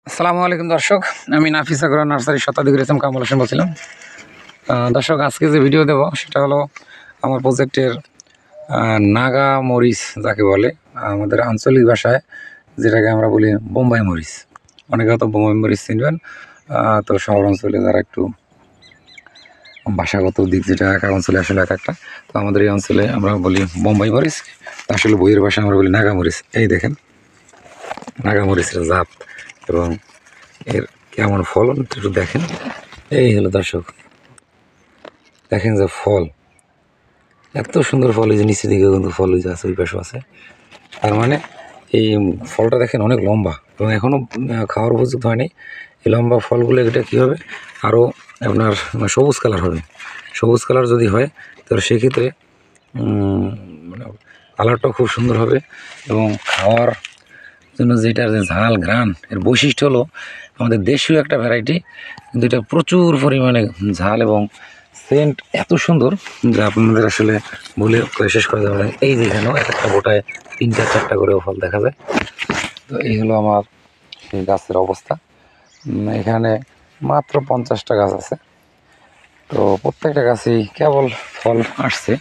আসসালামু আলাইকুম দর্শক, আমি নাফিস আগরা নার্সারি শতাধিক রেসম কামল হোসেন বলছিলাম। দর্শক, আজকে যে ভিডিও দেব সেটা হলো আমার প্রজেক্টের নাগা মরিচ, যাকে বলে আমাদের আঞ্চলিক ভাষায় যেটাকে আমরা বলি বোম্বাই মরিচ। অনেকে হয়তো বোম্বাই মরিচ চিনবেন। তো শহর অঞ্চলে যারা একটু ভাষাগত দিক যেটা এক অঞ্চলে আসলে এক একটা, তো আমাদের এই অঞ্চলে আমরা বলি বোম্বাই মরিচ, আসলে বইয়ের ভাষায় আমরা বলি নাগা মরিচ। এই দেখেন নাগা মরিচের জাত এবং এর কেমন ফলন একটু দেখেন। এই হলো দর্শক, দেখেন যে ফল, এত সুন্দর ফল। এই যে নিচের দিকে কিন্তু ফল ওই যে আছে, ওই পাশে আছে। তার মানে এই ফলটা দেখেন অনেক লম্বা এবং এখনও খাওয়ার উপযুক্ত হয়নি। এই লম্বা ফলগুলো এটা কী হবে, আরও আপনার সবুজ কালার হবে। সবুজ কালার যদি হয় তাহলে সেক্ষেত্রে মানে কালারটাও খুব সুন্দর হবে এবং খাওয়ার জন্য যেটার যে ঝাল ঘ্রাণ, এর বৈশিষ্ট্য হলো আমাদের দেশীয় একটা ভ্যারাইটি, কিন্তু এটা প্রচুর পরিমাণে ঝাল এবং সেন্ট এত সুন্দর যে আপনাদের আসলে বলে শেষ করা যাবে না। এই যে এখানেও এক একটা গোটায় 3-4টা করেও ফল দেখা যায়। তো এই হলো আমার সেই গাছের অবস্থা। এখানে মাত্র 50টা গাছ আছে। তো প্রত্যেকটা গাছেই কেবল ফল আসছে।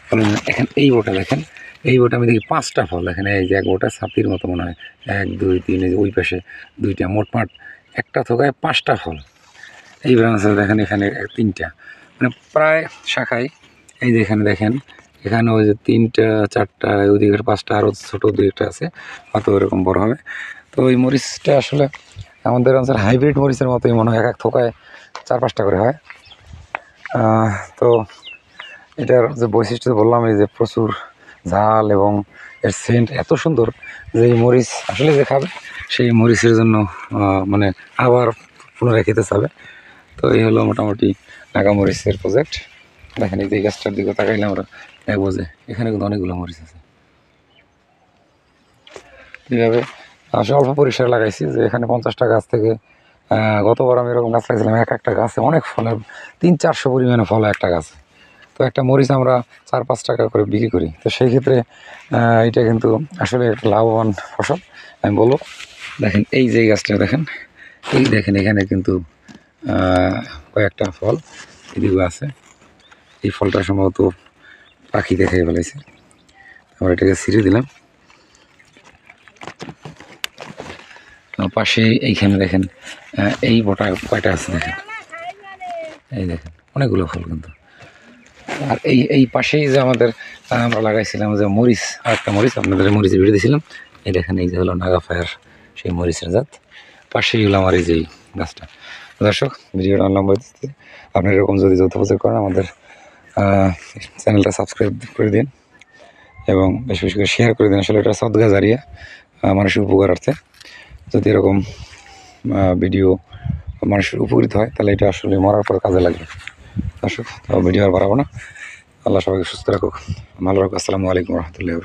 ফল এখন এই বোটা দেখেন, এই বোটা আমি দেখি 5টা ফল। এখানে এই যে এক বোটা ছাতির মতো মনে হয়, 1, 2, 3, এই যে ওই পাশে 2টা, মোটমাট একটা থোকায় 5টা ফল। এই ব্রাঞ্চে দেখেন এখানে 3টা, মানে প্রায় শাখায়। এই যে এখানে দেখেন, এখানে ওই যে 3টা 4টা, ওইদিকে 5টা, আরও ছোটো 2-1টা আছে, হয়তো এরকম বড় হবে। তো এই মরিচটা আসলে আমাদের অঞ্চলের হাইব্রিড মরিচের মতোই মনে হয়, এক থোকায় 4-5টা করে হয়। তো এটার যে বৈশিষ্ট্য বললাম, এই যে প্রচুর ঝাল এবং এর সেন্ট এত সুন্দর যে এই মরিচ আসলে যে খাবে সেই মরিচের জন্য মানে আবার পুনরায় খেতে চাবে। তো এই হলো মোটামুটি নাগা মরিচের প্রজেক্ট। দেখেন এই যে গাছটার দিকে তাকাইলে আমরা দেখবো যে এখানে কিন্তু অনেকগুলো মরিচ আছে। এইভাবে আসলে অল্প পরিসরে লাগাইছি, যে এখানে 50টা গাছ থেকে গতবার আমি এরকম গাছ লাগাইছিলাম, এক একটা গাছে অনেক ফলের 300-400 পরিমাণে ফল একটা গাছে। তো একটা মরিচ আমরা 4-5 টাকা করে বিক্রি করি। তো সেই ক্ষেত্রে এটা কিন্তু আসলে একটা লাভবান ফসল আমি বলবো। দেখেন এই যে গাছটা দেখেন, এই দেখেন এখানে কিন্তু কয়েকটা ফল এদিকে আছে। এই ফলটা সম্ভবত পাখি দেখে ফেলেছে, আমরা এটাকে ছিঁড়ে দিলাম। পাশে এইখানে দেখেন এই বোটা কয়টা আছে দেখেন, এই দেখেন অনেকগুলো ফল কিন্তু। আর এই পাশেই যে আমাদের আমরা লাগাইছিলাম যে মরিচ, আর একটা মরিচ আপনাদের মরিচের ভিডিও দিয়েছিলাম, এই দেখেন এই যে হলো নাগা ফায়ার সেই মরিচের জাত। পাশেই হলো আমার এই যে গাছটা। দর্শক, ভিডিওটা লম্বা দিতে, আপনার এরকম যদি যৌথ প্রচার করেন আমাদের চ্যানেলটা সাবস্ক্রাইব করে দিন এবং বেশি বেশি করে শেয়ার করে দিন। আসলে এটা সদকা জারিয়া, মানুষের উপকারার্থে। যদি এরকম ভিডিও মানুষের উপকৃত হয় তাহলে এটা আসলে মরার পর কাজে লাগবে। দর্শক, ভিডিও আর বাড়াবো না। আল্লাহ সবাইকে সুস্থ রাখুক, ভালো রাখুক। আসসালামু আলাইকুম রহমতুল্লাহ।